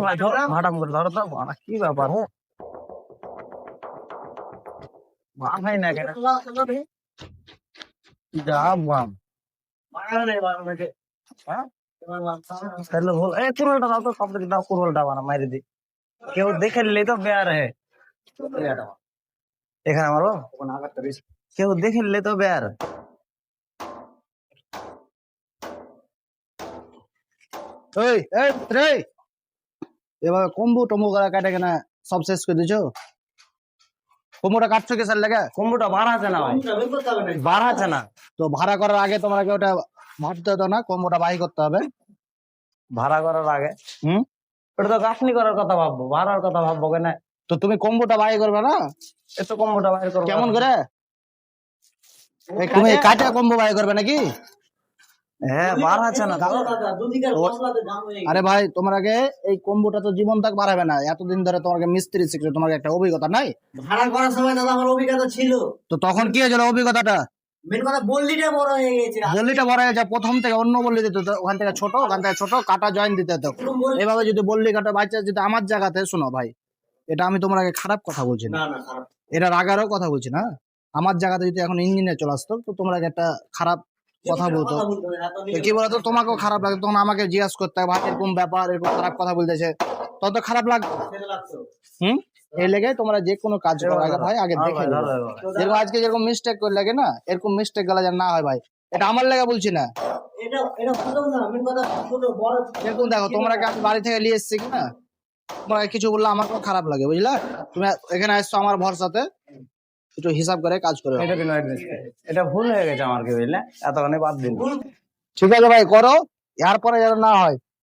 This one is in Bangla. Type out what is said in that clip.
ভাই ধরো ভাটাম করে ধরো তো বাড়া, কি ব্যাপার হো ভাই না কেন যা বাম হ্যাঁ তাহলে বল এই কুরলটা দাও তো সব থেকে দাও কুরলটা বানা মারি দি কেউ দেখে নিলেই তো বেয়ার হে এখানে মারবো কেউ দেখে নিলে তো বেয়ার এই এই রে এবার কম্বু টম্বু করা কাটে কেনা সব শেষ করে দিছো কম্বুটা কাটছো কে স্যার লাগে কম্বুটা বাড়াচ্ছে না ভাই বাড়াচ্ছে না তো ভাড়া করার আগে তোমাকে ওটা ভাবতে হতো না কম্বুটা বাই করতে হবে ভাড়া করার আগে হুম ওটা তো গাছনি করার কথা ভাববো ভাড়ার কথা ভাববো কেন তো তুমি কম্বুটা বাই করবে না এত কম্বুটা বাইর করবো কেমন করে তুমি কাটা কম্বু বাই করবে নাকি হ্যাঁ বাড়াচ্ছে না আরে ভাই তোমাকে এই কম্বুটা তো জীবন তাক বাড়াবে না এতদিন ধরে তোমাকে মিস্ত্রি শিখছো তোমার একটা অভিজ্ঞতা নাই ভাড়া করার সময় দাদা আমার অভিজ্ঞতা ছিল। তো তখন কি হয়েছিল অভিজ্ঞতাটা মেন কথা বললিটা বড় হয়ে গেছে। বললিটা বড় হয়ে যায় প্রথম থেকে অন্য বললি দিতে হতো ওখান থেকে ছোট ওখান থেকে ছোট কাটা জয়েন দিতে হতো এভাবে যদি বললি কাটা বাচ্চা যদি আমার জায়গাতে শোনো ভাই এটা আমি তোমাকে খারাপ কথা বলছি না না না খারাপ। এটা রাগারও কথা বলছি না আমার জায়গাতে যদি এখন ইঞ্জিনে চলে আসতো তো তোমরা একটা খারাপ কথা বলতো কথা বলতে হবে না তো তো কি বলতো তোমাকেও খারাপ লাগে তখন আমাকে জিজ্ঞাসা করতে হবে ভাই এরকম ব্যাপার এরকম খারাপ কথা বলতেছে তত তো খারাপ লাগবে সেটা লাগতো। হুম এই লেগে তোমরা যে কোনো কাজ করার আগে ভাই আগে দেখে নিও। যেরকম আজকে যেরকম মিস্টেক করে লাগে না এরকম মিস্টেক গেলে যেন না হয় ভাই এটা আমার লেগে বলছি না এটা এটা প্রথম না মেন কথা ছোট বড় এরকম দেখো তোমরা কি আমি বাড়ি থেকে নিয়ে এসছি কিনা তোমরা কিছু বললে আমার খুব খারাপ লাগে বুঝলা তুমি এখানে আসছো আমার ভরসাতে একটু হিসাব করে কাজ করে এটা দিন এটা ভুল হয়ে গেছে আমার কি বুঝলে এতখানি বাদ দিন ঠিক আছে ভাই করো এরপরে যেন না হয়